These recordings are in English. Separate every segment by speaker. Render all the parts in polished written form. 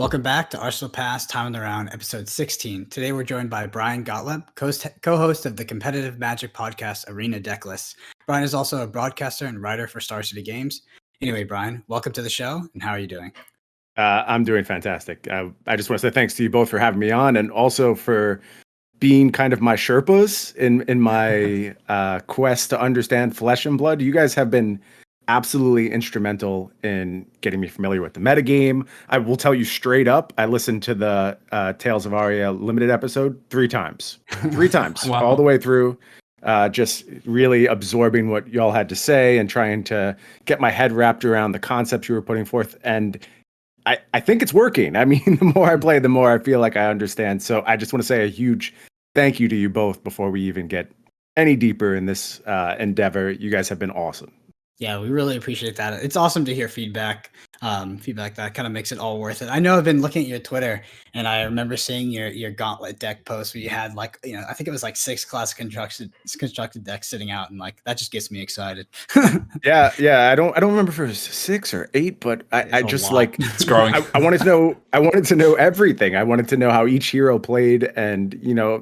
Speaker 1: Welcome back to Arsenal Pass Time on the Round, episode 16. Today we're joined by Brian Gottlieb, co-host of the competitive Magic podcast Arena Decklist. Brian is also a broadcaster and writer for Star City Games. Anyway, Brian, welcome to the show, and how are you doing?
Speaker 2: I'm doing fantastic. I just want to say thanks to you both for having me on, and also for being kind of my Sherpas in my quest to understand Flesh and Blood. You guys have been absolutely instrumental in getting me familiar with the metagame. I will tell you straight up, I listened to the Tales of Aria limited episode 3 times. 3 times,
Speaker 3: Wow.
Speaker 2: all the way through. Just really absorbing what y'all had to say and trying to get my head wrapped around the concepts you were putting forth. And I think it's working. I mean, the more I play, the more I feel like I understand. So I just want to say a huge thank you to you both before we even get any deeper in this endeavor. You guys have been awesome.
Speaker 1: Yeah, we really appreciate that. It's awesome to hear feedback. Feedback that kind of makes it all worth it. I know I've been looking at your Twitter, and I remember seeing your Gauntlet deck post where you had I think it was like 6 classic constructed decks sitting out, and like that just gets me excited.
Speaker 2: Yeah. I don't remember if it was 6 or 8, but I just like
Speaker 3: It's growing.
Speaker 2: I wanted to know everything. I wanted to know how each hero played, and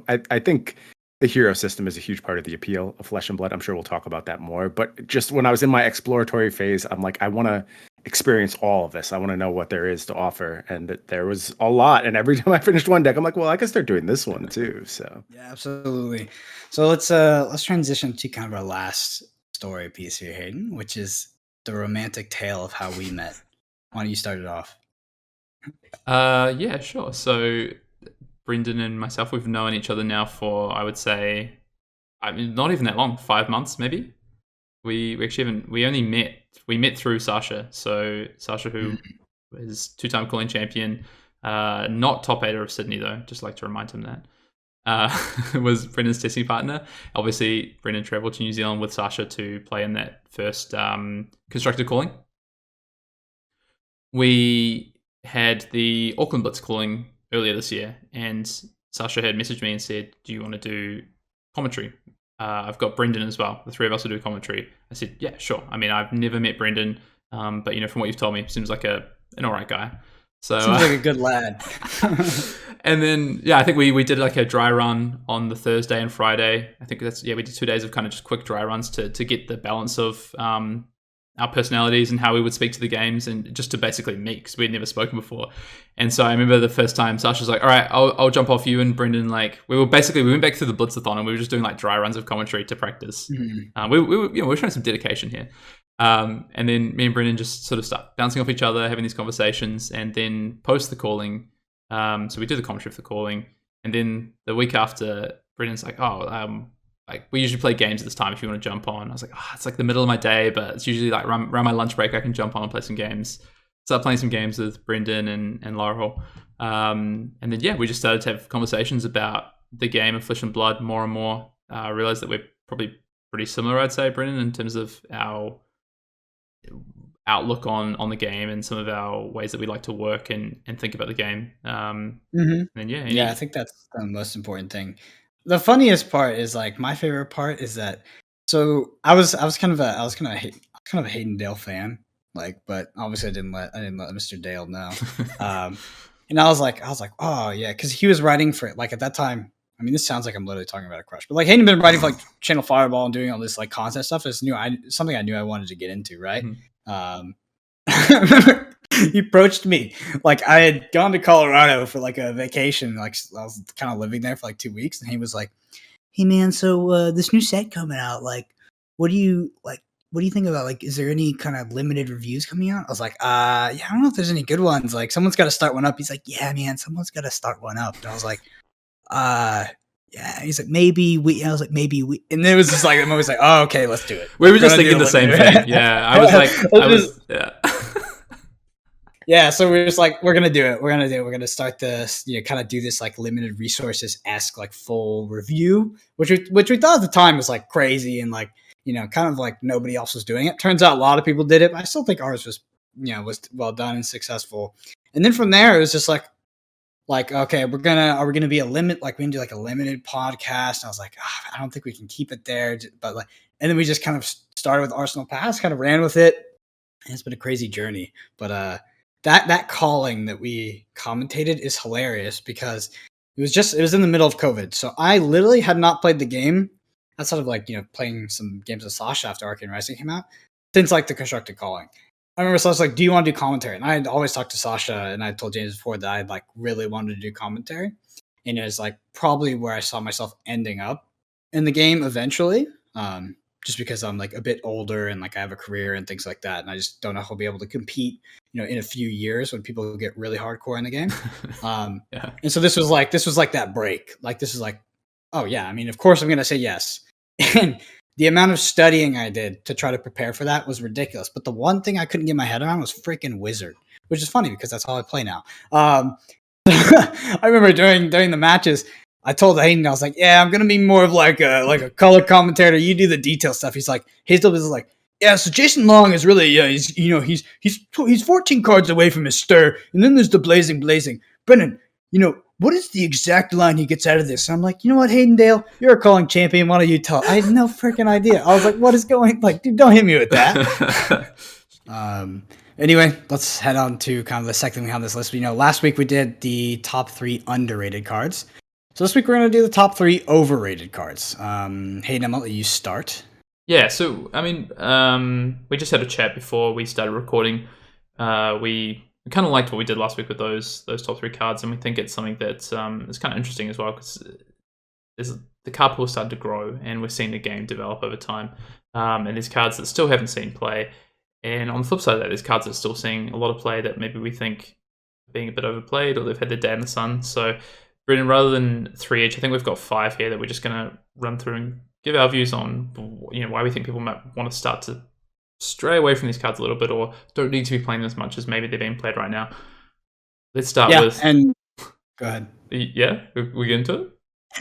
Speaker 2: I think the hero system is a huge part of the appeal of Flesh and Blood. I'm sure we'll talk about that more. But just when I was in my exploratory phase, I'm like, I want to experience all of this. I want to know what there is to offer. And there was a lot. And every time I finished one deck, I'm like, well, I can start doing this one too. So
Speaker 1: Yeah, absolutely. So let's transition to kind of our last story piece here, Hayden, which is the romantic tale of how we met. Why don't you start it off?
Speaker 3: Yeah, sure. So Brendan and myself, we've known each other now for, I would say, not even that long, 5 months maybe. We actually haven't. We met through Sasha. So Sasha, who is 2-time calling champion, not top 8 of Sydney though. Just like to remind him that. Was Brendan's testing partner. Obviously, Brendan traveled to New Zealand with Sasha to play in that first constructed calling. We had the Auckland Blitz calling earlier this year, and Sasha had messaged me and said, do you want to do commentary? I've got Brendan as well. The 3 of us will do commentary. I said, yeah, sure. I mean, I've never met Brendan, but from what you've told me, seems like an all right guy. So
Speaker 1: seems like a good lad.
Speaker 3: And then, I think we did like a dry run on the Thursday and Friday. I think we did 2 days of kind of just quick dry runs to get the balance of our personalities and how we would speak to the games, and just to basically meet, because we'd never spoken before. And so I remember the first time Sasha's like, all right, I'll jump off you and Brendan. Like we went back through the Blitzathon, and we were just doing like dry runs of commentary to practice.
Speaker 1: Mm-hmm.
Speaker 3: We were showing some dedication here. And then me and Brendan just sort of start bouncing off each other, having these conversations, and then post the calling. So we did the commentary for the calling, and then the week after, Brendan's like, like we usually play games at this time if you want to jump on. I was like, it's like the middle of my day, but it's usually like around my lunch break I can jump on and play some games. Start playing some games with Brendan and Laurel. And then we just started to have conversations about the game of Flesh and Blood more and more. I realized that we're probably pretty similar, I'd say, Brendan, in terms of our outlook on the game and some of our ways that we like to work and think about the game. And
Speaker 1: I think that's the most important thing. The funniest part is like my favorite part is that. So I was kind of a Hayden Dale fan, like, but obviously I didn't let Mr. Dale know. And I was like, oh yeah, because he was writing for it. Like at that time, I mean, this sounds like I'm literally talking about a crush, but like Hayden had been writing for like Channel Fireball and doing all this like content stuff. It's something I knew I wanted to get into, right? He approached me like I had gone to Colorado for like a vacation, like I was kind of living there for like 2 weeks, and he was like, hey man, so this new set coming out, like what do you think about, like, is there any kind of limited reviews coming out? I was like, I don't know if there's any good ones, like someone's got to start one up. He's like, yeah man, someone's got to start one up. And I was like, yeah. He's like, maybe we. I was like, maybe we. And then it was just like, I'm always like, oh, okay, let's do it.
Speaker 3: We were just thinking the same thing. Yeah, I was like,
Speaker 1: Yeah, so we're just like, we're gonna do it. We're gonna start this, kind of do this like limited resources-esque like full review, which we thought at the time was like crazy and like, kind of like nobody else was doing it. Turns out a lot of people did it, but I still think ours was well done and successful. And then from there, it was just like, okay, are we gonna be a limit? Like we can do like a limited podcast. And I was like, I don't think we can keep it there, but like, and then we just kind of started with Arsenal Pass, kind of ran with it, and it's been a crazy journey. But that calling that we commentated is hilarious because it was in the middle of COVID. So I literally had not played the game outside of like, playing some games of Sasha after Arcane Rising came out since like the constructed calling. I remember Sasha was like, "Do you want to do commentary?" And I had always talked to Sasha, and I told James before that I like really wanted to do commentary, and it was like probably where I saw myself ending up in the game eventually. Just because I'm like a bit older and like I have a career and things like that, and I just don't know if I'll be able to compete, in a few years when people get really hardcore in the game.
Speaker 3: Yeah.
Speaker 1: And so this was like that break. Like this is like, oh yeah, I mean, of course I'm gonna say yes. And the amount of studying I did to try to prepare for that was ridiculous. But the one thing I couldn't get my head around was freaking Wizard, which is funny because that's how I play now. I remember during the matches, I told Hayden, I was like, "Yeah, I'm gonna be more of like a color commentator. You do the detail stuff." He's like, Hazel is like, "Yeah, so Jason Long is really, he's 14 cards away from his stir, and then there's the blazing. Brennan, what is the exact line he gets out of this?" And I'm like, "You know what, Hayden Dale, you're a calling champion. Why don't you tell?" I had no freaking idea. I was like, "What is going? Like, dude, don't hit me with that." Anyway, let's head on to kind of the second thing we have on this list. Last week we did the top 3 underrated cards. So this week we're going to do the top 3 overrated cards. Hayden, I'm going to let you start.
Speaker 3: Yeah, so, I mean, we just had a chat before we started recording. We kind of liked what we did last week with those top 3 cards, and we think it's something that's is kind of interesting as well, because the card pool started to grow, and we're seeing the game develop over time. And there's cards that still haven't seen play. And on the flip side of that, there's cards that are still seeing a lot of play that maybe we think are being a bit overplayed, or they've had their day in the sun. So, Brendan, rather than 3 each, I think we've got 5 here that we're just going to run through and give our views on, why we think people might want to start to stray away from these cards a little bit, or don't need to be playing as much as maybe they're being played right now. Let's start with...
Speaker 1: and go ahead.
Speaker 3: Yeah, we get into it?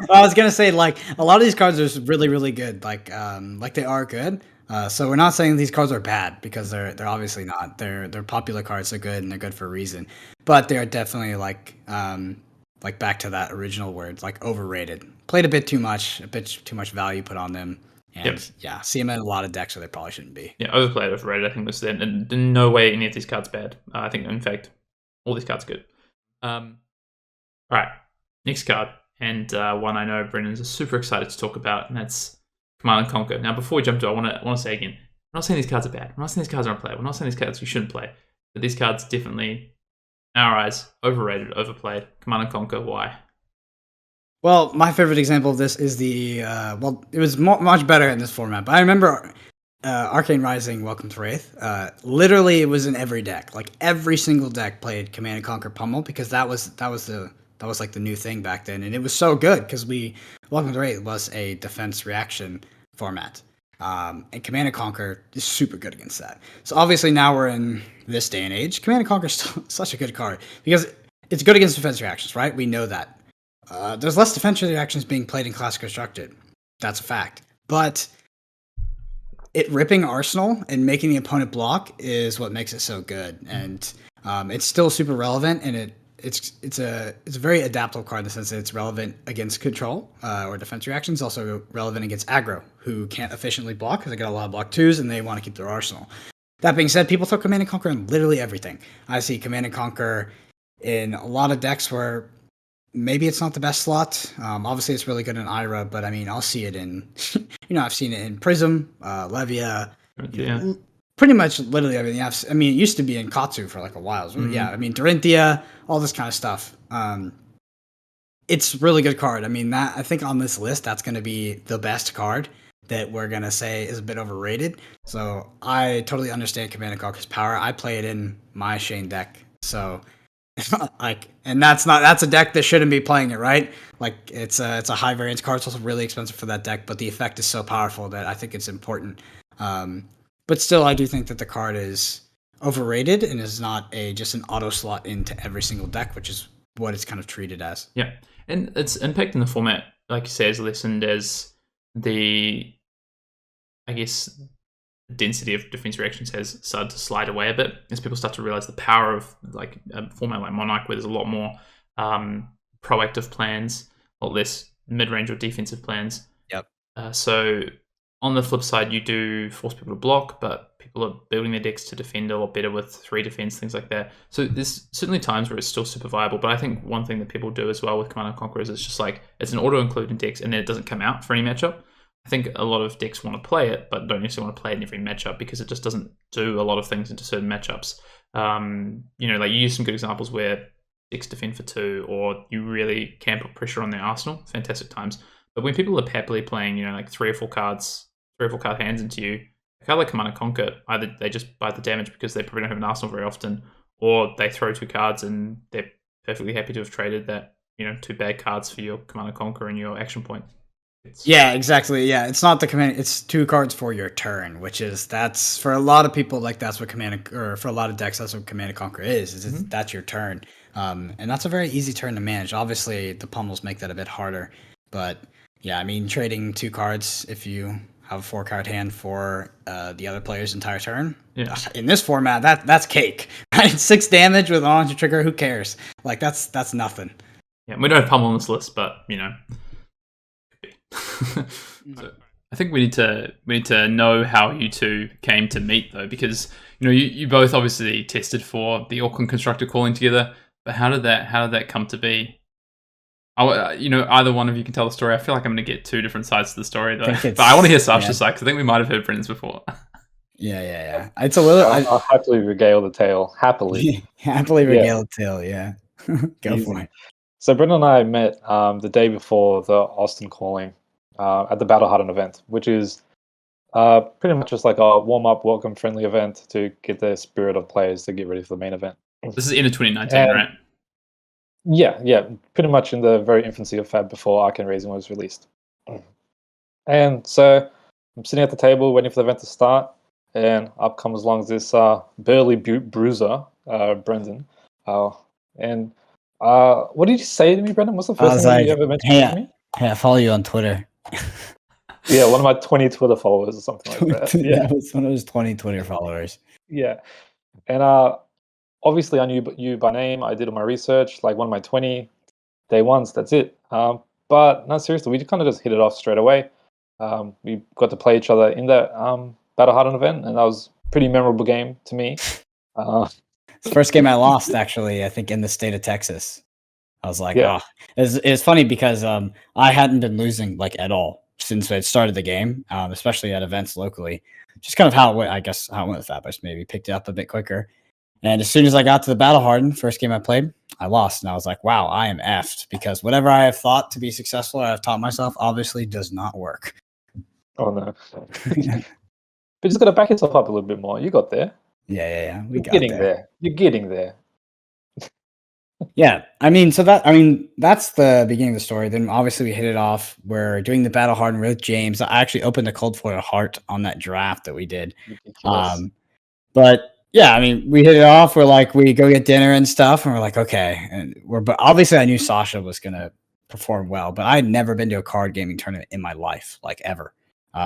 Speaker 1: I was gonna say, like, a lot of these cards are really, really good. Like they are good. So we're not saying these cards are bad, because they're obviously not. They're popular cards. They're good, and they're good for a reason. But they are definitely like back to that original word, like overrated. Played a bit too much value put on them. And yeah, see them in a lot of decks where they probably shouldn't be.
Speaker 3: Yeah, overplayed, overrated, I think was then. And in no way any of these cards bad. I think, in fact, all these cards good. All right, next card. And one I know Brendan's super excited to talk about, and that's Command and Conquer. Now, before we jump to it, I want to say again, I'm not saying these cards are bad. I'm not saying these cards aren't playable. I'm not saying these cards you shouldn't play. But these cards definitely, in our eyes, overrated, overplayed. Command and Conquer, why?
Speaker 1: Well, my favorite example of this is the it was much better in this format. But I remember Arcane Rising, Welcome to Wraith. Literally, it was in every deck. Like every single deck played Command and Conquer Pummel, because that was like the new thing back then, and it was so good because Welcome to Wraith was a defense reaction format, and Command and Conquer is super good against that. So obviously now we're in this day and age. Command and Conquer is still such a good card because it's good against defense reactions, right? We know that. There's less defense reactions being played in Classic Constructed. That's a fact. But it ripping Arsenal and making the opponent block is what makes it so good. And it's still super relevant, and it's a very adaptable card in the sense that it's relevant against control or defense reactions, also relevant against aggro, who can't efficiently block because they got a lot of block 2s and they want to keep their arsenal. That being said, people throw Command and Conquer in literally everything. I see Command and Conquer in a lot of decks where maybe it's not the best slot. Obviously, it's really good in Ira, but I mean, I'll see it in, I've seen it in Prism, Levia, pretty much literally everything. I mean, it used to be in Katsu for like a while. So yeah, I mean, Dorinthia, all this kind of stuff. It's a really good card. I mean, I think on this list, that's going to be the best card that we're going to say is a bit overrated. So I totally understand Command and Conquer's power. I play it in my Shane deck. So and that's a deck that shouldn't be playing it, right? Like it's a high variance card. It's also really expensive for that deck, but the effect is so powerful that I think it's important. But still, I do think that the card is overrated and is not just an auto slot into every single deck, which is what it's kind of treated as.
Speaker 3: Yeah, and its impact in the format, like you say, is lessened as the, I guess, density of defense reactions has started to slide away a bit as people start to realize the power of like a format like Monarch, where there's a lot more proactive plans, a lot less mid-range or defensive plans.
Speaker 1: Yep.
Speaker 3: So on the flip side, you do force people to block, but people are building their decks to defend a lot better with 3 defense, things like that. So there's certainly times where it's still super viable, but I think one thing that people do as well with Command & Conquer is it's just like, it's an auto-include in decks, and then it doesn't come out for any matchup. I think a lot of decks want to play it, but don't necessarily want to play it in every matchup because it just doesn't do a lot of things into certain matchups. Like you use some good examples where decks defend for 2, or you really can put pressure on their arsenal. Fantastic times. But when people are happily playing, like 3 or 4 card hands into you, a card like Command & Conquer, either they just buy the damage because they probably don't have an arsenal very often, or they throw 2 cards and they're perfectly happy to have traded that, 2 bad cards for your Command & Conquer and your action point.
Speaker 1: Yeah, exactly. Yeah, it's not the command. It's 2 cards for your turn, that's for a lot of people. Like that's what for a lot of decks, that's what Command & Conquer is that's your turn. And that's a very easy turn to manage. Obviously, the pummels make that a bit harder, but yeah, I mean, trading 2 cards if you have a 4-card hand for the other player's entire turn.
Speaker 3: Yeah.
Speaker 1: In this format, that's cake. Right? 6 damage with an launcher trigger. Who cares? Like that's nothing.
Speaker 3: Yeah, we don't have pummel on this list, but So I think we need to know how you two came to meet though, because you both obviously tested for the Auckland Constructor calling together, but how did that come to be? Either one of you can tell the story. I feel like I'm going to get 2 different sides to the story though, but I want to hear Sasha's side because I think we might have heard Brendan's before.
Speaker 1: Yeah. It's a little.
Speaker 4: I'll happily regale the tale. Happily
Speaker 1: regale the tale. Yeah, go
Speaker 4: Easy.
Speaker 1: for it.
Speaker 4: So Brendan and I met the day before the Austin calling at the Battle Hardened event, which is pretty much just like a warm-up, welcome, friendly event to get the spirit of players to get ready for the main event.
Speaker 3: This is end of 2019, right?
Speaker 4: Yeah, pretty much in the very infancy of Fab before Arcane Raising was released. And so I'm sitting at the table waiting for the event to start, and up comes along this burly bruiser, Brendan. And what did you say to me, Brendan? What's the first thing you ever mentioned to me?
Speaker 1: Hey, I follow you on Twitter.
Speaker 4: Yeah, one of my 20 Twitter followers or something like that. Yeah,
Speaker 1: that was one of his 20 Twitter followers.
Speaker 4: Yeah, and obviously I knew you by name. I did all my research, like one of my 20 day ones. That's it. But no, seriously, we kind of just hit it off straight away. We got to play each other in that Battle Hardened event, and that was a pretty memorable game to me.
Speaker 1: It's the first game I lost, actually, I think, in the state of Texas. I was like, it's funny because I hadn't been losing like at all since I started the game, especially at events locally. Just kind of how it went, I guess, how it went with that, but just maybe picked it up a bit quicker. And as soon as I got to the Battle Hardened, first game I played, I lost. And I was like, wow, I am effed, because whatever I have thought to be successful, I've taught myself, obviously does not work.
Speaker 4: Oh, no. But just got to back yourself up a little bit more. You got there.
Speaker 1: Yeah.
Speaker 4: You're getting there. You're getting there.
Speaker 1: Yeah, that's the beginning of the story. Then obviously we hit it off. We're doing the Battle Hardened with James. I actually opened a Cold Foil Heart on that draft that we did. But yeah, I mean, we hit it off. We're like, we go get dinner and stuff, and we're like, okay. But obviously I knew Sasha was gonna perform well, but I had never been to a card gaming tournament in my life, like ever.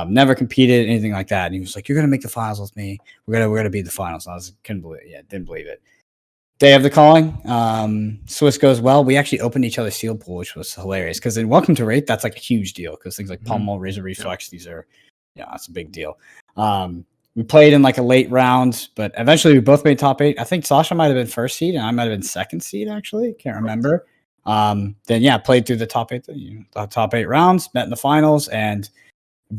Speaker 1: Never competed, anything like that. And he was like, "You're gonna make the finals with me. We're gonna be the finals." And I didn't believe it. Day of the calling, Swiss goes well. We actually opened each other's seal pool, which was hilarious, because in Welcome to Wraith, that's like a huge deal, because things like Pummel, Razor Reflex, these are, that's a big deal. We played in like a late round, but eventually we both made top 8. I think Sasha might have been first seed and I might have been second seed, actually. Can't remember. Played through the top 8, the top 8 rounds, met in the finals, and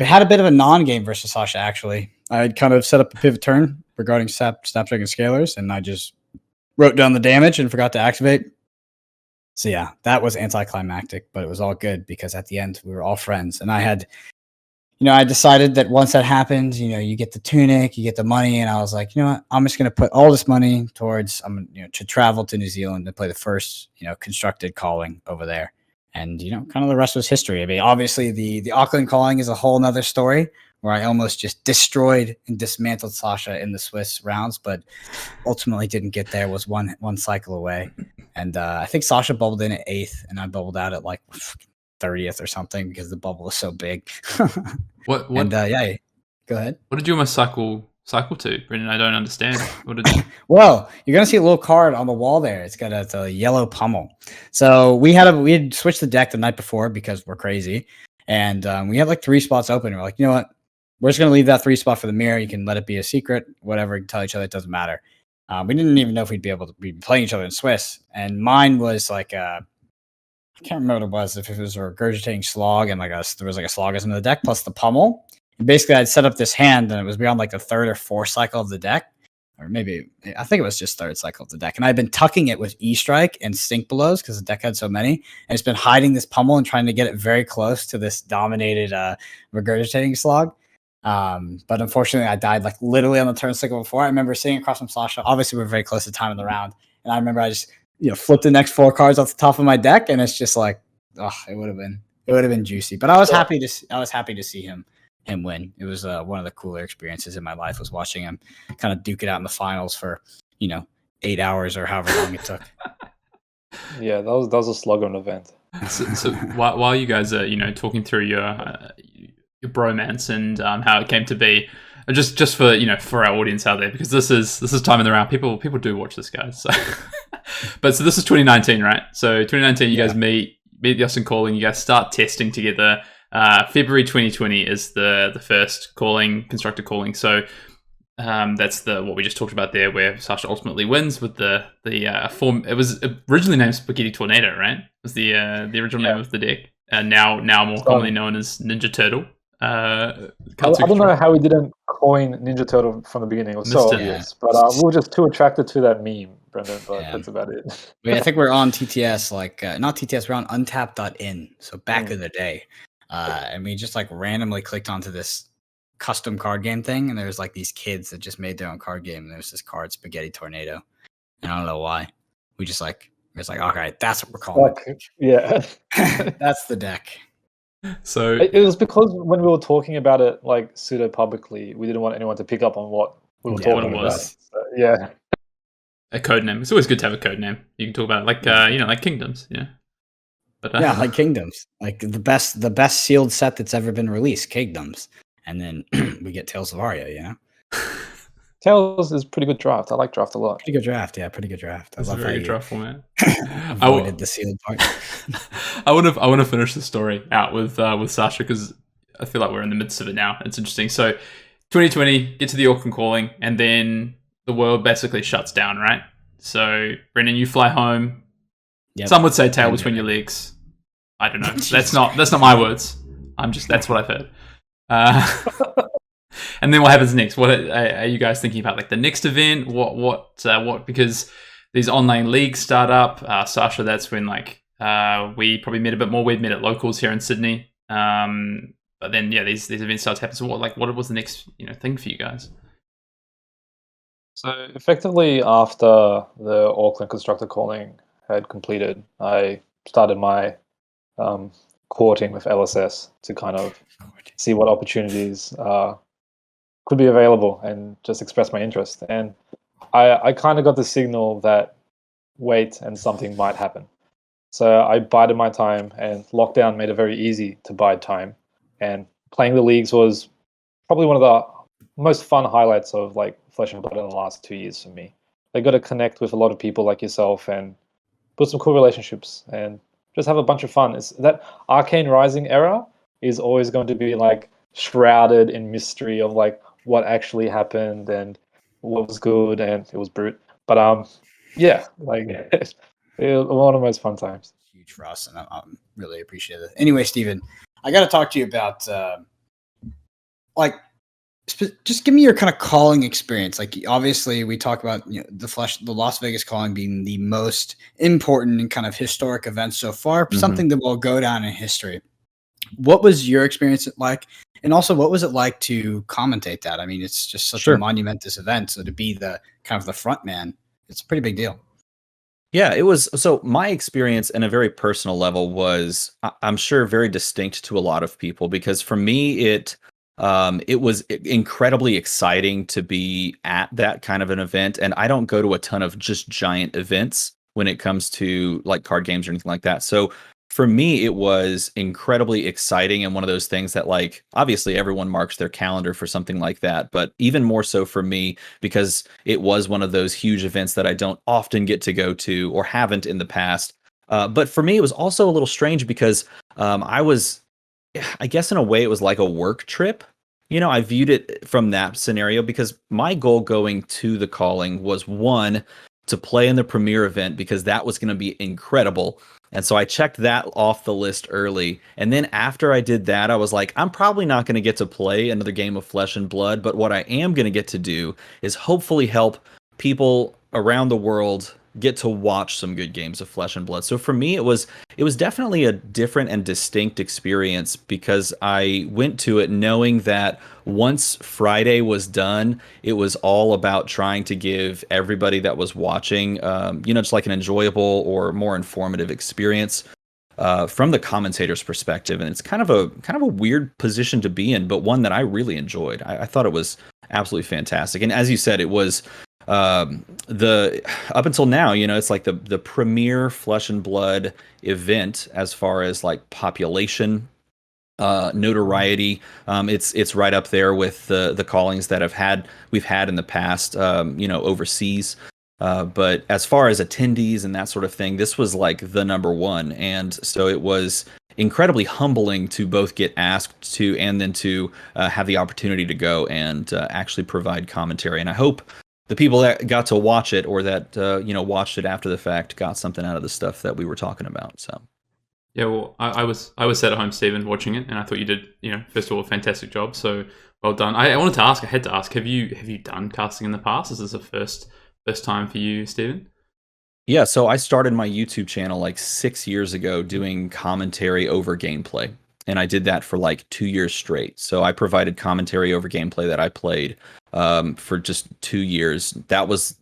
Speaker 1: had a bit of a non-game versus Sasha, actually. I had kind of set up a pivot turn regarding Snapdragon Scalers, and I just wrote down the damage and forgot to activate. So yeah, that was anticlimactic, but it was all good because at the end we were all friends. And I had, I decided that once that happened, you get the tunic, you get the money, and I was like, you know what, I'm just going to put all this money towards, to travel to New Zealand to play the first, constructed calling over there. And, kind of the rest was history. I mean, obviously the Auckland calling is a whole nother story, where I almost just destroyed and dismantled Sasha in the Swiss rounds, but ultimately didn't get there, was one cycle away. And I think Sasha bubbled in at 8th, and I bubbled out at like 30th or something because the bubble was so big.
Speaker 3: What?
Speaker 1: And go ahead.
Speaker 3: What did you almost cycle to, Brendan? I don't understand.
Speaker 1: Well, you're gonna see a little card on the wall there. It's got a yellow pummel. So we had switched the deck the night before because we're crazy, and we had like 3 spots open. We're like, you know what? we're just going to leave that 3 spot for the mirror. You can let it be a secret, whatever. Tell each other, it doesn't matter. We didn't even know if we'd be able to be playing each other in Swiss. And mine was like I can't remember what it was. If it was a regurgitating slog and there was like a slogism in the deck plus the pummel. And basically, I'd set up this hand and it was beyond like the 3rd or 4th cycle of the deck, or maybe I think it was just 3rd cycle of the deck. And I'd been tucking it with E-Strike and Stink Blows because the deck had so many, and it's been hiding this pummel and trying to get it very close to this dominated regurgitating slog. But unfortunately, I died like literally on the turn cycle before. I remember sitting across from Sasha. Obviously, we're very close to time in the round, and I remember I just flipped the next 4 cards off the top of my deck, and it's just like, it would have been juicy. But I was happy to see him win. It was one of the cooler experiences in my life, was watching him kind of duke it out in the finals for 8 hours or however long it took.
Speaker 4: Yeah, that was a slug of an event.
Speaker 3: So while you guys are talking through your bromance and how it came to be, just for our audience out there, because this is time in the round. People do watch this, guys. So, but so this is 2019, right? So 2019, you guys meet the Austin Calling. You guys start testing together. February 2020 is the first constructor calling. So that's what we just talked about there, where Sasha ultimately wins with the form. It was originally named Spaghetti Tornado, right? It was the original name of the deck, now more commonly known as Ninja Turtle. I
Speaker 4: don't know how we didn't coin Ninja Turtle from the beginning. It was so obvious, but we were just too attracted to that meme, Brendan. But that's about it.
Speaker 1: I think we're on TTS, not TTS. We're on Untapped.in. So back in the day, and we just randomly clicked onto this custom card game thing, and there's these kids that just made their own card game, and there's this card Spaghetti Tornado, and I don't know why. We just okay, that's what we're calling it.
Speaker 4: Yeah,
Speaker 1: that's the deck.
Speaker 3: So
Speaker 4: it was because when we were talking about it pseudo publicly, we didn't want anyone to pick up on what we were talking about. So,
Speaker 3: a code name. It's always good to have a code name. You can talk about it like Kingdoms. Yeah. But
Speaker 1: like Kingdoms, the best sealed set that's ever been released, Kingdoms, and then we get Tales of Aria.
Speaker 4: Tales is pretty good draft. I like draft a lot.
Speaker 1: Pretty good draft, yeah. Pretty good draft.
Speaker 3: I love a very good draft format.
Speaker 1: Avoided the sealed part.
Speaker 3: I want to finish the story out with Sasha, because I feel like we're in the midst of it now. It's interesting. So 2020, get to the Auckland Calling, and then the world basically shuts down, right? So Brendan, you fly home. Yep. Some would say tail between your legs. I don't know. That's not my words. That's what I've heard. And then what happens next? What are you guys thinking about? The next event? What? Because these online leagues start up. Sasha, that's when we probably met a bit more. We'd met at locals here in Sydney. But then these events start to happen. So what was the next thing for you guys?
Speaker 4: So effectively, after the Auckland Constructor Calling had completed, I started my courting with LSS to kind of see what opportunities could be available and just express my interest. And I kind of got the signal that wait and something might happen. So I bided my time, and lockdown made it very easy to bide time. And playing the leagues was probably one of the most fun highlights of Flesh and Blood in the last 2 years for me. I got to connect with a lot of people like yourself and build some cool relationships and just have a bunch of fun. It's that Arcane Rising era is always going to be shrouded in mystery of what actually happened and what was good, and it was brute. But it was one of the most fun times.
Speaker 1: Huge for us, and I really appreciate it. Anyway, Steven, I got to talk to you about just give me your kind of calling experience. Obviously, we talk about the Las Vegas calling being the most important and kind of historic event so far, something that will go down in history. What was your experience like? And also, what was it like to commentate that? I mean, it's just such a monumentous event. So to be the kind of the front man, it's a pretty big deal.
Speaker 5: Yeah, it was. So my experience in a very personal level was, I'm sure, very distinct to a lot of people, because for me, it was incredibly exciting to be at that kind of an event. And I don't go to a ton of just giant events when it comes to card games or anything like that. So for me, it was incredibly exciting, and one of those things that obviously everyone marks their calendar for something like that, but even more so for me, because it was one of those huge events that I don't often get to go to or haven't in the past. But for me, it was also a little strange because I guess in a way it was like a work trip. I viewed it from that scenario because my goal going to the calling was, one, to play in the premiere event because that was going to be incredible. And so I checked that off the list early. And then after I did that, I was like, I'm probably not going to get to play another game of Flesh and Blood, but what I am going to get to do is hopefully help people around the world get to watch some good games of Flesh and Blood. So for me, it was definitely a different and distinct experience because I went to it knowing that once Friday was done, it was all about trying to give everybody that was watching, just like an enjoyable or more informative experience from the commentator's perspective. And it's kind of a weird position to be in, but one that I really enjoyed. I thought it was absolutely fantastic. And as you said, it was the up until now, it's like the premier Flesh and Blood event as far as like population notoriety. It's right up there with the callings that we've had in the past, overseas. But as far as attendees and that sort of thing, this was like the number one, and so it was incredibly humbling to both get asked to and then to have the opportunity to go and actually provide commentary. And I hope the people that got to watch it or that watched it after the fact got something out of the stuff that we were talking about. So
Speaker 3: yeah, well, I was sat at home, Stephen, watching it, and I thought you did, first of all, a fantastic job. So well done. I had to ask, have you done casting in the past? Is this a first time for you, Stephen?
Speaker 5: Yeah, so I started my YouTube channel like 6 years ago doing commentary over gameplay. And I did that for like 2 years straight. So I provided commentary over gameplay that I played for just 2 years. That was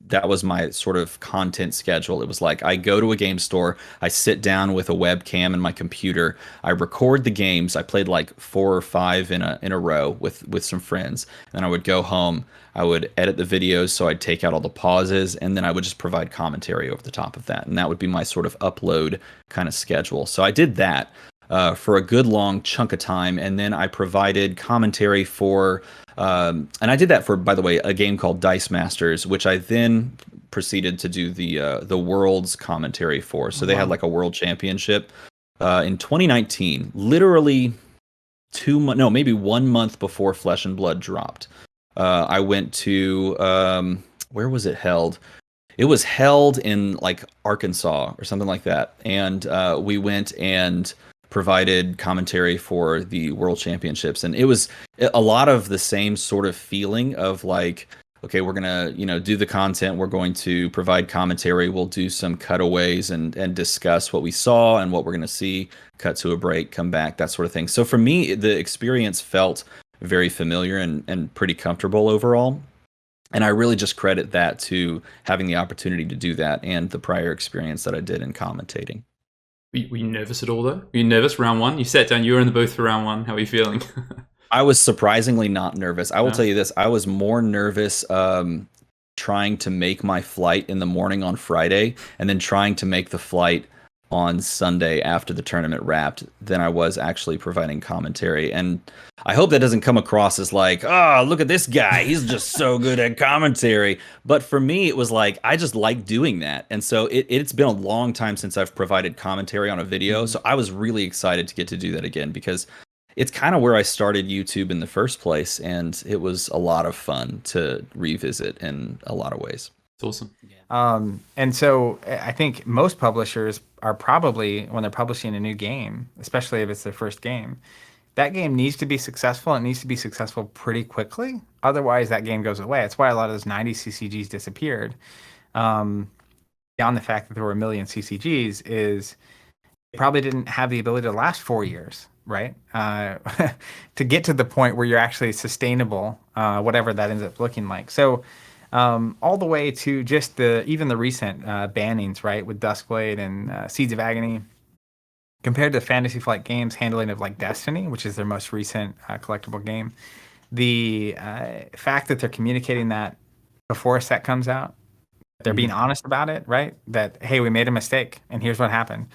Speaker 5: my sort of content schedule. It was like I go to a game store, I sit down with a webcam and my computer, I record the games. I played like 4 or 5 in a row with some friends. And then I would go home, I would edit the videos, so I'd take out all the pauses, and then I would just provide commentary over the top of that. And that would be my sort of upload kind of schedule. So I did that for a good long chunk of time, and then I provided commentary for, and I did that for, by the way, a game called Dice Masters, which I then proceeded to do the world's commentary for. So they had like a world championship in 2019, literally maybe 1 month before Flesh and Blood dropped. I went to where was it held? It was held in like Arkansas or something like that, and we went and provided commentary for the World Championships, and it was a lot of the same sort of feeling of like, okay, we're gonna do the content, we're going to provide commentary, we'll do some cutaways and discuss what we saw and what we're gonna see, cut to a break, come back, that sort of thing. So for me, the experience felt very familiar and pretty comfortable overall. And I really just credit that to having the opportunity to do that and the prior experience that I did in commentating.
Speaker 3: Were you nervous at all, though? Were you nervous round one? You sat down, you were in the booth for round one. How are you feeling?
Speaker 5: I was surprisingly not nervous. I will tell you this. I was more nervous trying to make my flight in the morning on Friday and then trying to make the flight on Sunday after the tournament wrapped than I was actually providing commentary. And I hope that doesn't come across as like, oh, look at this guy, he's just so good at commentary. But for me, it was like, I just like doing that. And so it's been a long time since I've provided commentary on a video. So I was really excited to get to do that again because it's kind of where I started YouTube in the first place. And it was a lot of fun to revisit in a lot of ways.
Speaker 3: It's awesome.
Speaker 6: And so I think most publishers are probably, when they're publishing a new game, especially if it's their first game, that game needs to be successful. It needs to be successful pretty quickly. Otherwise, that game goes away. That's why a lot of those 90 CCGs disappeared. Beyond the fact that there were a million CCGs, is they probably didn't have the ability to last 4 years, right? To get to the point where you're actually sustainable, whatever that ends up looking like. So all the way to just even the recent bannings, right, with Duskblade and Seeds of Agony, compared to Fantasy Flight Games' handling of like Destiny, which is their most recent collectible game. The fact that they're communicating that before a set comes out, they're being honest about it, right? That, hey, we made a mistake and here's what happened.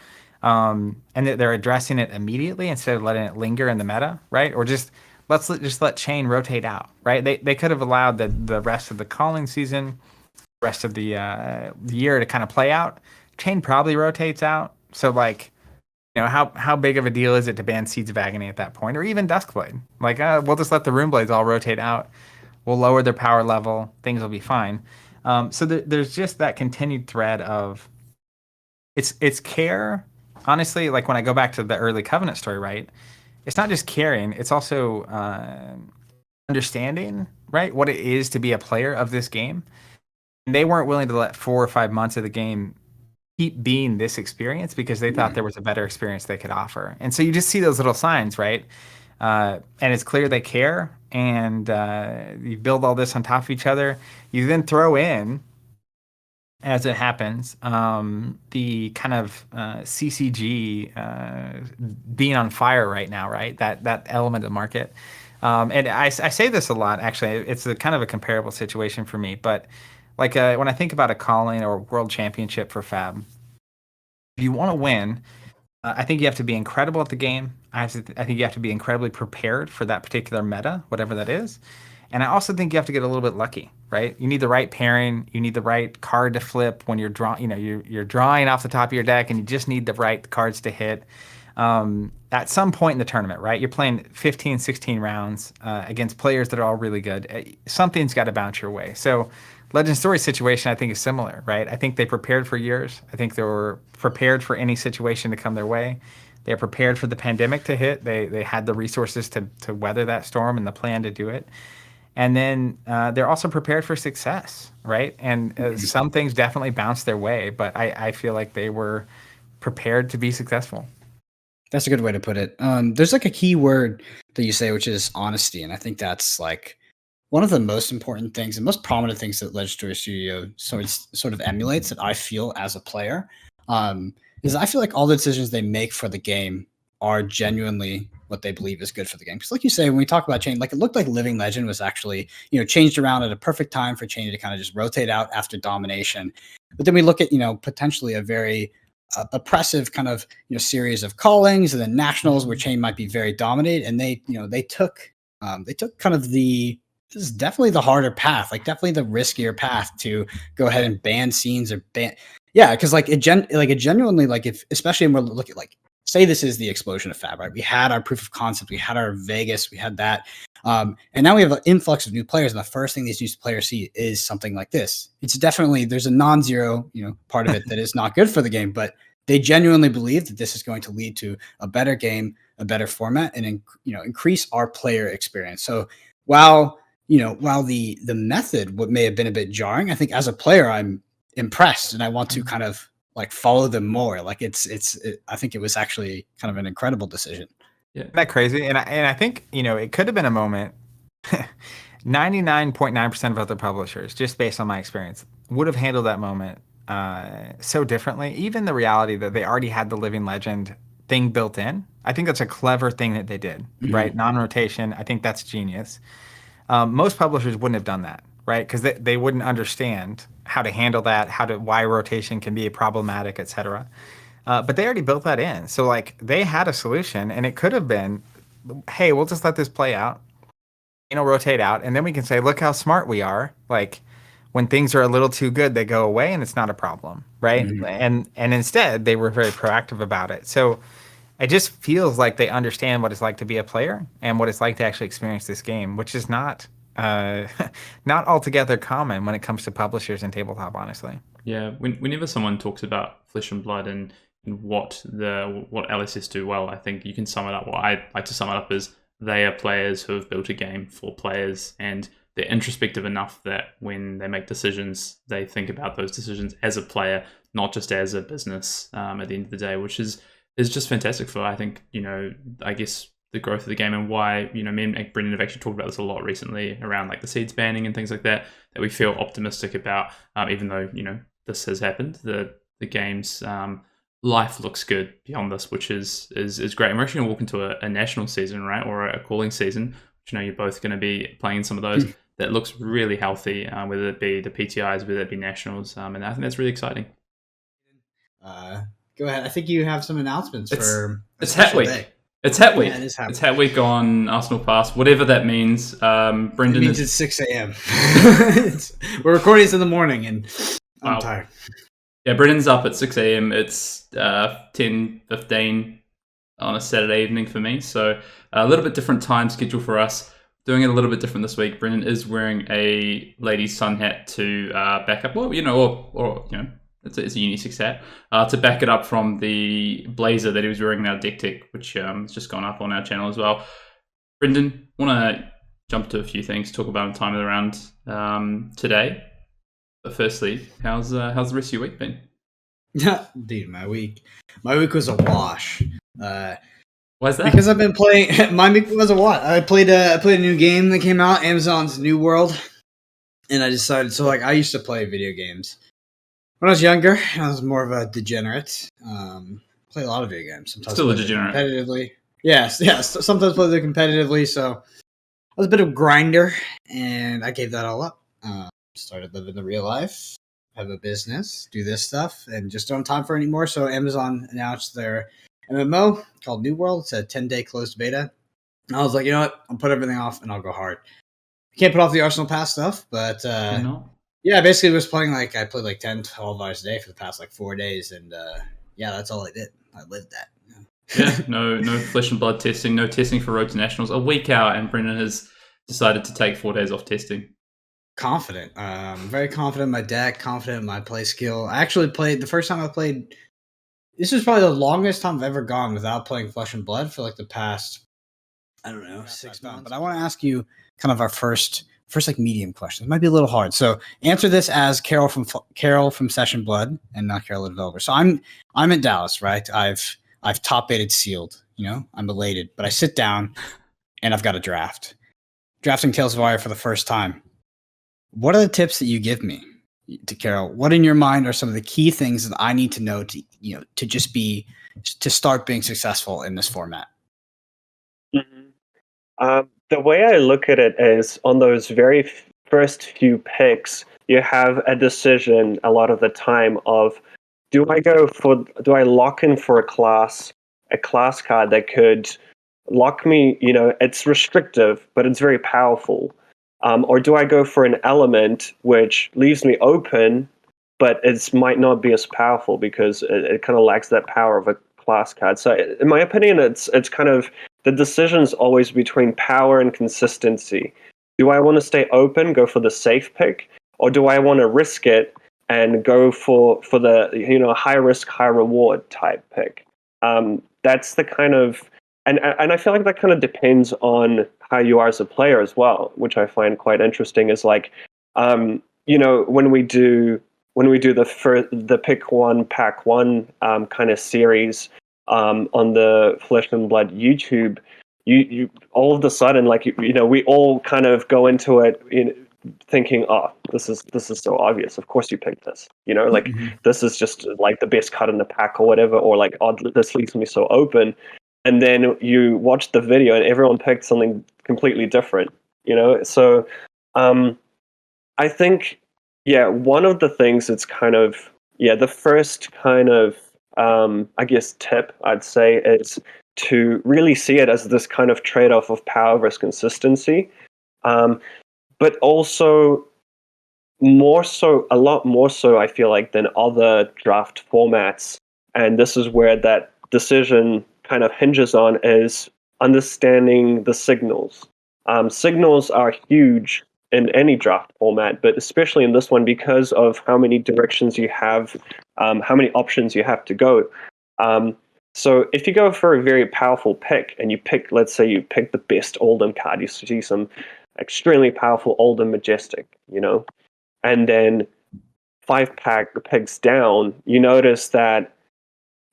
Speaker 6: And that they're addressing it immediately instead of letting it linger in the meta, right? Or just let Chain rotate out, right? They could have allowed the rest of the calling season, rest of the year to kind of play out. Chain probably rotates out, so like how big of a deal is it to ban Seeds of Agony at that point, or even Duskblade? Like, we'll just let the Rune Blades all rotate out. We'll lower their power level. Things will be fine. So there's just that continued thread of it's care. Honestly, like when I go back to the early Covenant story, right? It's not just caring; it's also understanding, right, what it is to be a player of this game. And they weren't willing to let 4 or 5 months of the game keep being this experience because they thought there was a better experience they could offer. And so you just see those little signs, right? And it's clear they care, and you build all this on top of each other. You then throw in, as it happens, the kind of CCG being on fire right now, right? That element of the market. And I say this a lot, actually. It's a kind of a comparable situation for me. But like when I think about a calling or world championship for Fab, if you want to win, I think you have to be incredible at the game. I think you have to be incredibly prepared for that particular meta, whatever that is. And I also think you have to get a little bit lucky, right? You need the right pairing. You need the right card to flip when you're drawing. You're drawing off the top of your deck, and you just need the right cards to hit. At some point in the tournament, right? You're playing 15, 16 rounds against players that are all really good. Something's got to bounce your way. So Legend Story situation, I think, is similar, right? I think they prepared for years. I think they were prepared for any situation to come their way. They are prepared for the pandemic to hit. They had the resources to weather that storm and the plan to do it. And then they're also prepared for success, right? And some things definitely bounced their way, but I feel like they were prepared to be successful.
Speaker 1: That's a good way to put it. There's like a key word that you say, which is honesty. And I think that's like one of the most important things and most prominent things that Legendary Studio sort of emulates that I feel as a player. Is I feel like all the decisions they make for the game are genuinely what they believe is good for the game. Because like you say, when we talk about change, like it looked like Living Legend was actually, changed around at a perfect time for change to kind of just rotate out after domination. But then we look at, potentially a very oppressive kind of, series of callings, and then nationals where chain might be very dominated. And they took kind of this is definitely the harder path, like definitely the riskier path to go ahead and ban scenes or ban. Yeah. Cause like it genuinely, like if, especially when we're looking like, say this is the explosion of Fab, right? We had our proof of concept, we had our Vegas, we had that. And now we have an influx of new players. And the first thing these new players see is something like this. It's definitely, there's a non-zero, part of it that is not good for the game, but they genuinely believe that this is going to lead to a better game, a better format, and, increase our player experience. So while the method may have been a bit jarring, I think as a player, I'm impressed and I want to kind of like follow them more. Like I think it was actually kind of an incredible decision.
Speaker 6: Yeah. Isn't that crazy? And I think, it could have been a moment. 99.9% of other publishers, just based on my experience, would have handled that moment so differently. Even the reality that they already had the Living Legend thing built in. I think that's a clever thing that they did, right? Non-rotation. I think that's genius. Most publishers wouldn't have done that, right? Because they wouldn't understand how to handle that, why rotation can be problematic, etc. But they already built that in. So like they had a solution, and it could have been, hey, we'll just let this play out, rotate out, and then we can say, look how smart we are. Like when things are a little too good, they go away and it's not a problem, right? And instead they were very proactive about it. So it just feels like they understand what it's like to be a player and what it's like to actually experience this game, which is not altogether common when it comes to publishers and tabletop, honestly.
Speaker 3: Yeah, whenever someone talks about Flesh and Blood and what LSS do well, I think you can sum it up. What I like to sum it up is they are players who have built a game for players, and they're introspective enough that when they make decisions, they think about those decisions as a player, not just as a business at the end of the day, which is just fantastic for, I think, I guess the growth of the game, and why, me and Brendan have actually talked about this a lot recently around like the seeds banning and things like that we feel optimistic about, even though, this has happened, the game's life looks good beyond this, which is great. And we're actually going to walk into a national season, right? Or a calling season, which you're both going to be playing some of those. That looks really healthy, whether it be the PTIs, whether it be nationals. And I think that's really exciting.
Speaker 1: Go ahead. I think you have some announcements for
Speaker 3: it's Hat Week. Day. It's Hat Week.
Speaker 1: Yeah, it is Hat Week.
Speaker 3: It's Hat Week on Arsenal Pass, whatever that means. Brendan,
Speaker 1: it means it's 6 a.m. We're recording this in the morning, and I'm tired.
Speaker 3: Yeah, Brendan's up at 6 a.m. It's 10:15 on a Saturday evening for me. So a little bit different time schedule for us. Doing it a little bit different this week. Brendan is wearing a lady's sun hat to back up, or it's a Uni6 hat to back it up from the blazer that he was wearing in our deck tech, which has just gone up on our channel as well. Brendan, want to jump to a few things, talk about time of the round today. But firstly, how's the rest of your week been?
Speaker 1: Dude, my week was a wash.
Speaker 3: Why is that?
Speaker 1: Because I've been playing. My week was a wash. I played a new game that came out, Amazon's New World, and I decided. So like, I used to play video games when I was younger. I was more of a degenerate. Play a lot of video games. Sometimes
Speaker 3: Still a degenerate.
Speaker 1: Competitively. Yes. Sometimes play them competitively. So I was a bit of a grinder, and I gave that all up. Started living the real life, have a business, do this stuff, and just don't have time for it anymore. So Amazon announced their MMO called New World. It's a 10-day closed beta. And I was like, you know what? I'll put everything off and I'll go hard. I can't put off the Arsenal Pass stuff, but yeah, basically was playing I played like 10, 12 hours a day for the past 4 days. And yeah, that's all I did. I lived that.
Speaker 3: Yeah, no flesh and blood testing, no testing for Road to Nationals. A week out, and Brendan has decided to take 4 days off testing.
Speaker 1: Confident. Very confident in my deck, confident in my play skill. I actually played, the first time I played, this is probably the longest time I've ever gone without playing Flesh and Blood for the past, I don't know, 6 months. But I want to ask you kind of our first medium question. It might be a little hard. So answer this as Carol from Session Blood and not Carol the developer. So I'm in Dallas, right? I've top baited sealed, I'm elated, but I sit down and I've got a draft. Drafting Tales of Fire for the first time. What are the tips that you give me to Carol? What in your mind are some of the key things that I need to know to start being successful in this format?
Speaker 7: Mm-hmm. The way I look at it is on those very first few picks, you have a decision a lot of the time of, do I lock in for a class card that could lock me, it's restrictive, but it's very powerful. Or do I go for an element which leaves me open, but it might not be as powerful because it kind of lacks that power of a class card. So in my opinion, it's kind of, the decision's always between power and consistency. Do I want to stay open, go for the safe pick, or do I want to risk it and go for the high risk, high reward type pick? That's the kind of, and I feel like that kind of depends on how you are as a player as well, which I find quite interesting. Is when we do the pick one, pack one kind of series on the Flesh and Blood YouTube, you all of a sudden we all kind of go into it thinking, oh, this is so obvious. Of course you picked this.
Speaker 1: Mm-hmm.
Speaker 7: This is just the best card in the pack or whatever, or oh, this leaves me so open. And then you watch the video and everyone picked something completely different, So I think, one of the things that's kind of, the first kind of, I guess, tip I'd say is to really see it as this kind of trade-off of power versus consistency. But also a lot more so, I feel like, than other draft formats. And this is where that decision kind of hinges on, is understanding the signals. Signals are huge in any draft format, but especially in this one because of how many directions you have, how many options you have to go. So if you go for a very powerful pick and you pick, let's say you pick the best Oldham card, you see some extremely powerful Oldham Majestic, and then 5 picks down, you notice that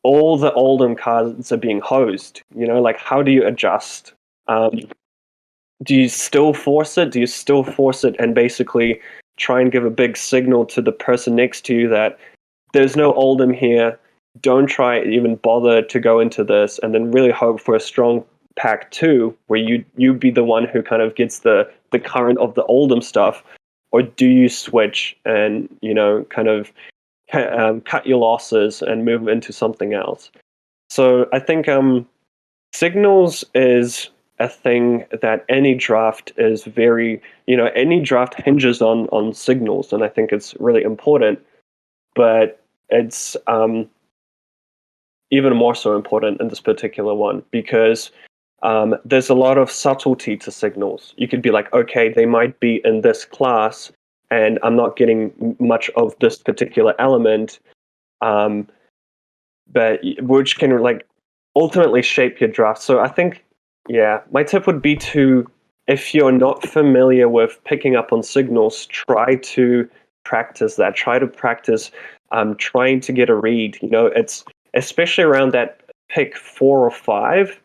Speaker 7: all the Oldham cards are being hosed. How do you adjust? Do you still force it? And basically try and give a big signal to the person next to you that there's no Oldham here. Don't try even bother to go into this, and then really hope for a strong pack 2 where you be the one who kind of gets the current of the Oldham stuff? Or do you switch and kind of cut your losses and move into something else? So I think signals is a thing that any draft is very, any draft hinges on signals, and I think it's really important. But it's even more so important in this particular one, because there's a lot of subtlety to signals. You could be like, okay, they might be in this class, and I'm not getting much of this particular element, but which can like ultimately shape your draft. So I think, yeah, my tip would be to, if you're not familiar with picking up on signals, try to practice that. Try to practice trying to get a read. It's especially around that pick 4 or 5.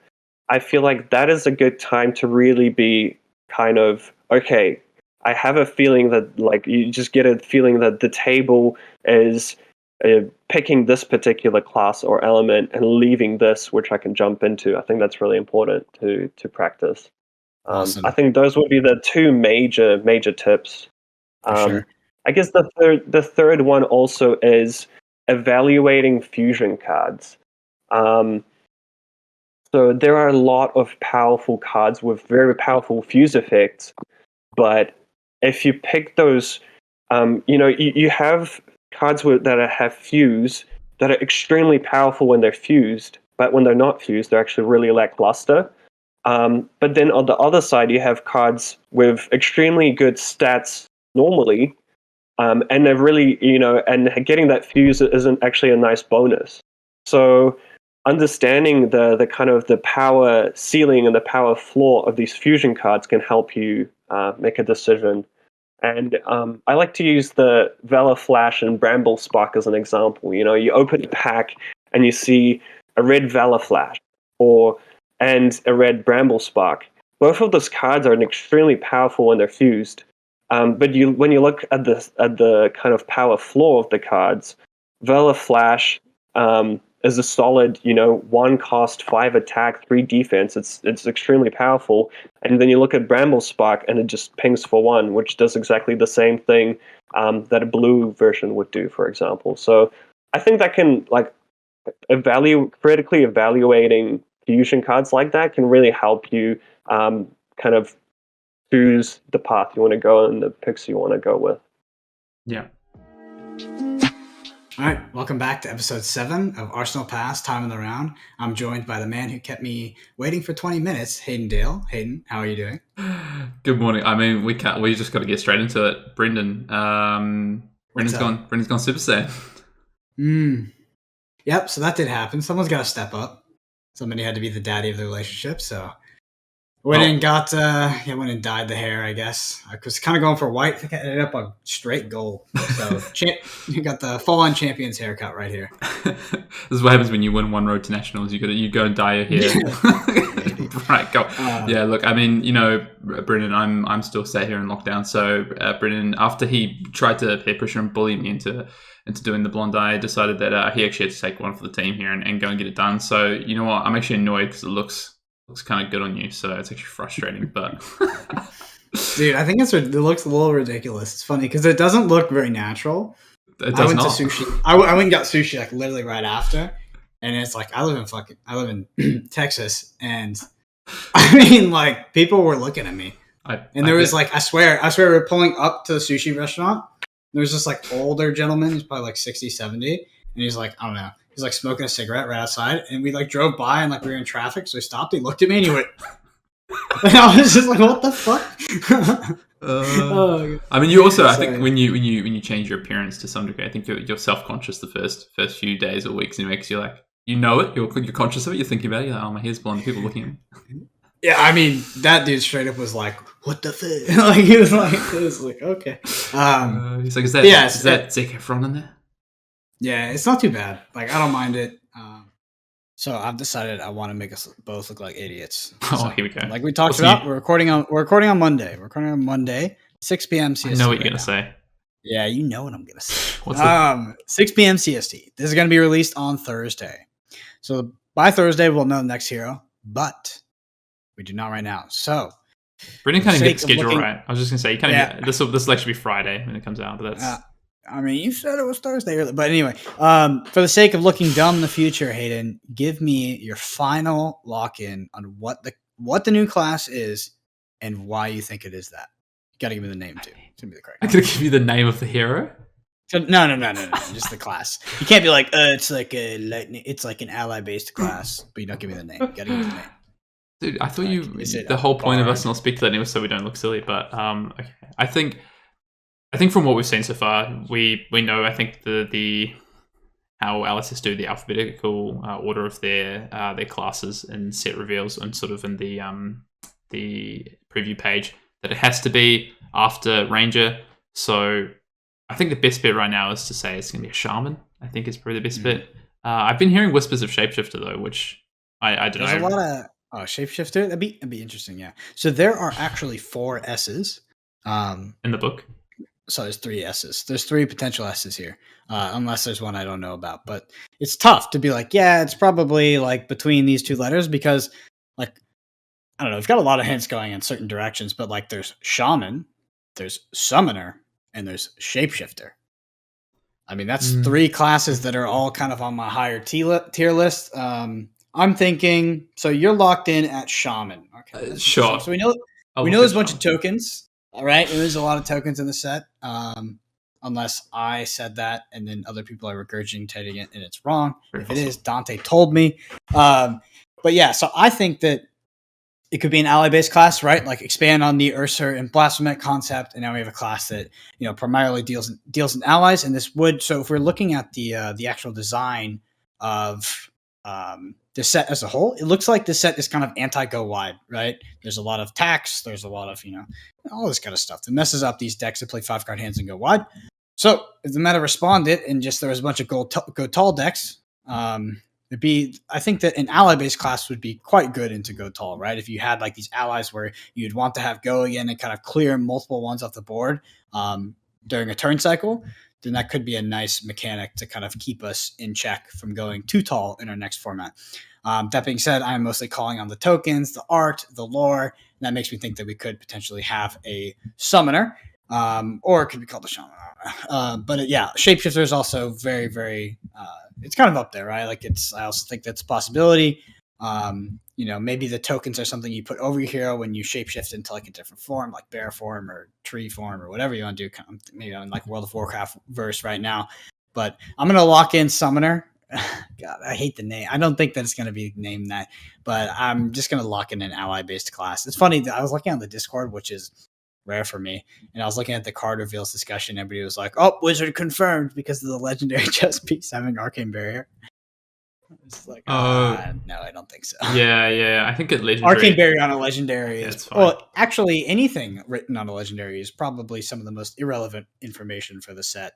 Speaker 7: I feel like that is a good time to really be kind of, okay, I have a feeling that, like, you just get a feeling that the table is picking this particular class or element and leaving this, which I can jump into. I think that's really important to practice.
Speaker 1: Awesome.
Speaker 7: I think those would be the two major tips.
Speaker 1: For sure.
Speaker 7: I guess the third one also is evaluating fusion cards. So there are a lot of powerful cards with very powerful fuse effects, but if you pick those, you have cards that have fuse that are extremely powerful when they're fused, but when they're not fused, they're actually really lackluster. But then on the other side, you have cards with extremely good stats normally, and they're really, and getting that fuse isn't actually a nice bonus. So understanding the kind of the power ceiling and the power floor of these fusion cards can help you make a decision. And I like to use the Valor Flash and Bramble Spark as an example. You open a pack and you see a red Valor Flash and a red Bramble Spark. Both of those cards are extremely powerful when they're fused. But when you look at the kind of power floor of the cards, Valor Flash is a solid, 1 cost, 5 attack, 3 defense. It's extremely powerful. And then you look at Bramble Spark, and it just pings for 1, which does exactly the same thing that a blue version would do, for example. So I think that can, like, critically evaluating fusion cards like that can really help you kind of choose the path you want to go and the picks you want to go with.
Speaker 3: Yeah.
Speaker 1: All right, welcome back to episode 7 of Arsenal Pass, Time in the Round. I'm joined by the man who kept me waiting for 20 minutes, Hayden Dale. Hayden, how are you doing?
Speaker 3: Good morning. I mean, we just got to get straight into it. Brendan, Brendan's gone Super Saiyan.
Speaker 1: Yep, so that did happen. Someone's got to step up. Somebody had to be the daddy of the relationship, so went and dyed the hair, I guess. I was kind of going for white. I think I ended up on straight gold. So you got the full-on champion's haircut right here.
Speaker 3: This is what happens when you win one road to nationals. You go and dye your hair. Right, go. Yeah, look, I mean, Brendan, I'm still sat here in lockdown. So Brendan, after he tried to peer pressure and bully me into doing the blonde dye, decided that he actually had to take one for the team here and go and get it done. So you know what? I'm actually annoyed because it looks kind of good on you, so it's actually frustrating. But
Speaker 1: dude, I think it looks a little ridiculous. It's funny because it doesn't look very natural.
Speaker 3: It does not.
Speaker 1: To sushi. I went and got sushi like literally right after, and it's like I live in Texas, and I mean, like, people were looking at me, there was like I swear we were pulling up to the sushi restaurant. There was this like older gentleman, he's probably like 60, 70, and he's like, I don't know. He's like smoking a cigarette right outside, and we like drove by and like we were in traffic, so he stopped. He looked at me and he went, and I was just like, "What the fuck?"
Speaker 3: I mean, you also, I think when you change your appearance to some degree, I think you're self-conscious the first few days or weeks, and it makes you like, you're conscious of it, you're thinking about it, you're like, oh, my hair's blonde, people looking at me.
Speaker 1: Yeah, I mean, that dude straight up was like, "What the fuck?" Like he was like, okay.
Speaker 3: He's like, is that Zac Efron in there?
Speaker 1: Yeah, it's not too bad. Like, I don't mind it. So I've decided I want to make us both look like idiots.
Speaker 3: Oh, here we go.
Speaker 1: Like we talked about, we're recording on Monday. We're recording on Monday, 6 p.m. CST.
Speaker 3: I know what you're gonna say.
Speaker 1: Yeah, you know what I'm gonna say. 6 p.m. CST. This is gonna be released on Thursday. So by Thursday, we'll know the next hero, but we do not right now. So
Speaker 3: Brendan kind of get the schedule right. I was just gonna say, this will actually be Friday when it comes out, but that's.
Speaker 1: I mean, you said it was Thursday earlier. But anyway, for the sake of looking dumb in the future, Hayden, give me your final lock-in on what the new class is and why you think it is that. You got to give me the name, too. It's going to be the correct.
Speaker 3: I'm going to give you the name of the hero?
Speaker 1: So, no, just the class. You can't be like, it's like an ally-based class, but you don't give me the name. You gotta give me the name.
Speaker 3: Dude, I thought
Speaker 1: Like,
Speaker 3: the whole point of us
Speaker 1: bard?
Speaker 3: not speculating was so we don't look silly, but okay. I think from what we've seen so far, we know. I think the how LSS do the alphabetical order of their classes and set reveals, and sort of in the preview page, that it has to be after Ranger. So I think the best bet right now is to say it's going to be a Shaman. I think is probably the best bet. I've been hearing whispers of Shapeshifter though, which I don't know.
Speaker 1: There's a lot of Shapeshifter. That'd be interesting. Yeah. So there are actually 4 S's.
Speaker 3: In the book.
Speaker 1: So there's 3 S's. There's 3 potential S's here, unless there's one I don't know about. But it's tough to be like, yeah, it's probably like between these 2 letters because, like, I don't know. We've got a lot of hints going in certain directions, but like, there's Shaman, there's Summoner, and there's Shapeshifter. I mean, that's 3 classes that are all kind of on my higher tier list. I'm thinking. So you're locked in at Shaman. Okay,
Speaker 3: sure.
Speaker 1: So we know there's a bunch of tokens. All right, there's a lot of tokens in the set. Unless I said that, and then other people are regurgitating it, and it's wrong. If it is, Dante told me. But yeah, so I think that it could be an ally-based class, right? Like expand on the Ursur and Blasphemous concept, and now we have a class that primarily deals in allies. And this would, so if we're looking at the actual design of the set as a whole, it looks like this set is kind of anti-go wide, right? There's a lot of tax, there's a lot of all this kind of stuff that messes up these decks that play 5-card hands and go wide. So if the meta responded and just there was a bunch of go tall decks, I think that an ally-based class would be quite good into go tall, right? If you had like these allies where you'd want to have go again and kind of clear multiple ones off the board during a turn cycle, then that could be a nice mechanic to kind of keep us in check from going too tall in our next format. That being said, I'm mostly calling on the tokens, the art, the lore, and that makes me think that we could potentially have a summoner, or it could be called a shaman. But yeah, Shapeshifter is also very, very. It's kind of up there, right? Like I also think that's a possibility. Maybe the tokens are something you put over your hero when you shapeshift into like a different form, like bear form or tree form or whatever you want to do. Maybe on like World of Warcraft verse right now, but I'm gonna lock in Summoner. God, I hate the name. I don't think that it's gonna be named that, but I'm just gonna lock in an ally-based class. It's funny that I was looking on the Discord, which is rare for me, and I was looking at the card reveals discussion. Everybody was like, "Oh, wizard confirmed because of the legendary chess piece having arcane barrier." It's like, no, I don't think so.
Speaker 3: Yeah. I think it legendary.
Speaker 1: Arcane barrier on a legendary is
Speaker 3: fine.
Speaker 1: Well, actually, anything written on a legendary is probably some of the most irrelevant information for the set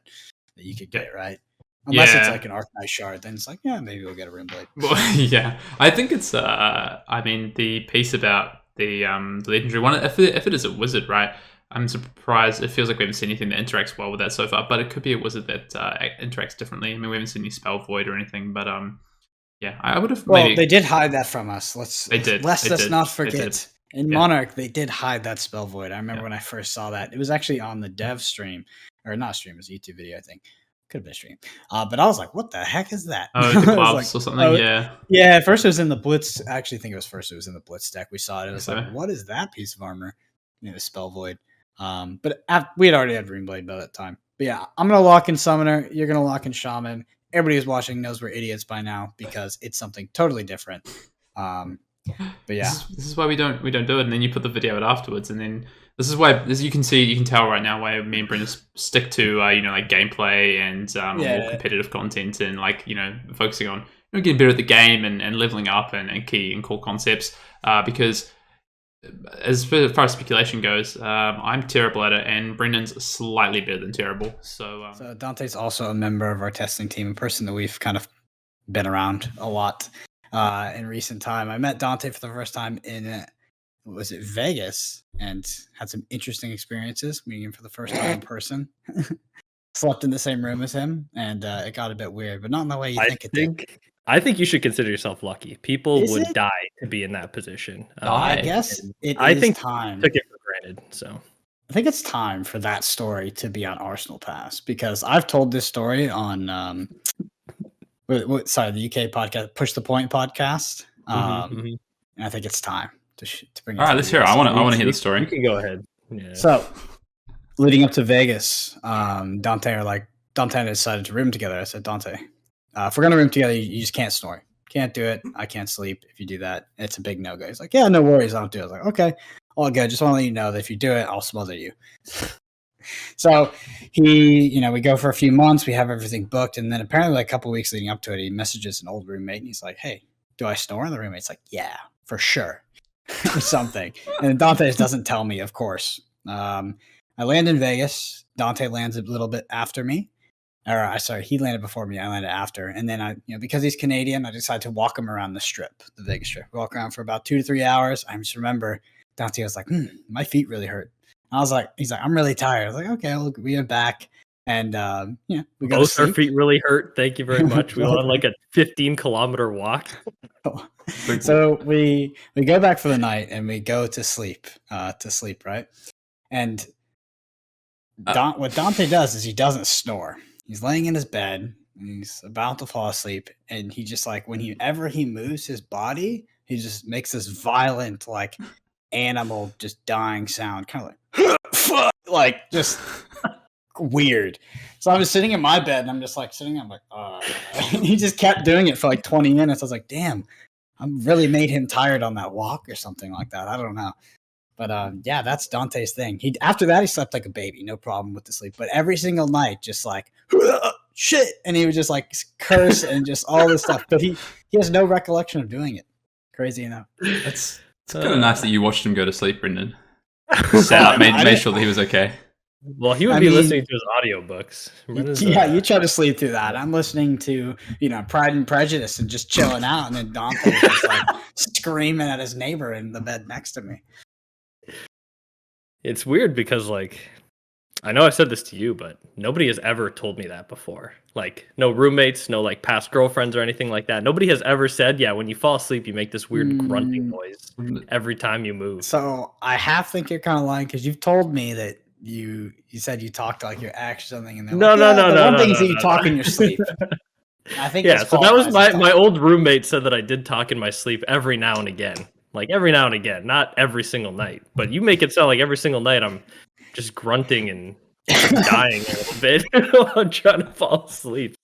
Speaker 1: that you could get, right? Unless it's like an Arcanite shard, then it's like, yeah, maybe we'll get a Runeblade.
Speaker 3: Well, yeah, I think it's. The piece about the legendary one, if it is a wizard, right? I'm surprised. It feels like we haven't seen anything that interacts well with that so far, but it could be a wizard that interacts differently. I mean, we haven't seen any spell void or anything, but yeah, I would have.
Speaker 1: Well, they did hide that from us. Let's not forget. In Monarch, they did hide that spell void. I remember when I first saw that. It was actually on the dev stream, or not stream, it was a YouTube video, I think. Could have been a stream. But I was like, what the heck is that?
Speaker 3: Oh, the gloves or something, yeah.
Speaker 1: Yeah, at first it was in the Blitz. I actually think it was in the Blitz deck. We saw it. It was like, what is that piece of armor? It was spell void. But we had already had Runeblade by that time. But yeah, I'm going to lock in Summoner. You're going to lock in Shaman. Everybody who's watching knows we're idiots by now because it's something totally different. But yeah,
Speaker 3: this is why we don't do it. And then you put the video out afterwards, and then this is why, as you can tell right now why me and Brendan stick to like gameplay and more competitive content, and like focusing on getting better at the game and leveling up and key and core concepts. Because as far as speculation goes, I'm terrible at it, and Brendan's slightly better than terrible. So
Speaker 1: Dante's also a member of our testing team, a person that we've kind of been around a lot in recent time. I met Dante for the first time in Vegas, and had some interesting experiences meeting him for the first time in person. Slept in the same room as him, and it got a bit weird, but not in the way you think it did.
Speaker 8: I think you should consider yourself lucky. People would die to be in that position.
Speaker 1: I guess
Speaker 8: I think
Speaker 1: time.
Speaker 8: Took it for granted. So
Speaker 1: I think it's time for that story to be on Arsenal Pass, because I've told this story on the UK podcast, Push the Point podcast. And I think it's time to bring it.
Speaker 3: All right, let's hear it. I want to hear the story.
Speaker 8: You can go ahead. Yeah.
Speaker 1: So, leading up to Vegas, Dante are like Dante and I decided to room together. I said, Dante, if we're gonna room together, you just can't snore. Can't do it. I can't sleep. If you do that, it's a big no-go. He's like, yeah, no worries. I don't do it. I was like, okay, all good. Just want to let you know that if you do it, I'll smother you. So we go for a few months. We have everything booked. And then apparently like a couple of weeks leading up to it, he messages an old roommate and he's like, hey, do I snore? And the roommate's like, yeah, for sure. Or something. And Dante just doesn't tell me, of course. I land in Vegas. Dante lands a little bit after me. He landed before me. I landed after. And then because he's Canadian, I decided to walk him around the Vegas Strip. Walk around for about 2 to 3 hours. I just remember Dante was like, my feet really hurt. And I was like, he's like, I'm really tired. I was like, okay, well, we are back. And we go
Speaker 8: Both our feet really hurt. Thank you very much. We went on like a 15-kilometer walk.
Speaker 1: So we go back for the night and we go to sleep. Right? And what Dante does is he doesn't snore. He's laying in his bed and he's about to fall asleep, and he just like whenever he moves his body, he just makes this violent like animal just dying sound, kind of like just weird. So I was sitting in my bed and I'm just like sitting there, I'm like, he just kept doing it for like 20 minutes. I was like, damn, I really made him tired on that walk or something like that. I don't know. But that's Dante's thing. After that he slept like a baby, no problem with the sleep. But every single night, just like shit, and he would just like curse and just all this stuff. But he has no recollection of doing it. Crazy enough.
Speaker 3: It's kind of nice that you watched him go to sleep, Brendan. Made sure that he was okay.
Speaker 8: Well, he would be listening to his audiobooks.
Speaker 1: You try to sleep through that. I'm listening to Pride and Prejudice and just chilling out, and then Dante's just like screaming at his neighbor in the bed next to me.
Speaker 8: It's weird because, like, I know I said this to you, but nobody has ever told me that before. Like, no roommates, no, like, past girlfriends or anything like that. Nobody has ever said, yeah, when you fall asleep, you make this weird grunting noise every time you move.
Speaker 1: So I think you're kind of lying because you've told me that you said you talked to, like, your ex or something. And
Speaker 8: no.
Speaker 1: One thing is that you talk in your sleep. I think
Speaker 8: so that was my old roommate said that I did talk in my sleep every now and again. Like, every now and again, not every single night. But you make it sound like every single night I'm just grunting and dying a little bit while I'm trying to fall asleep.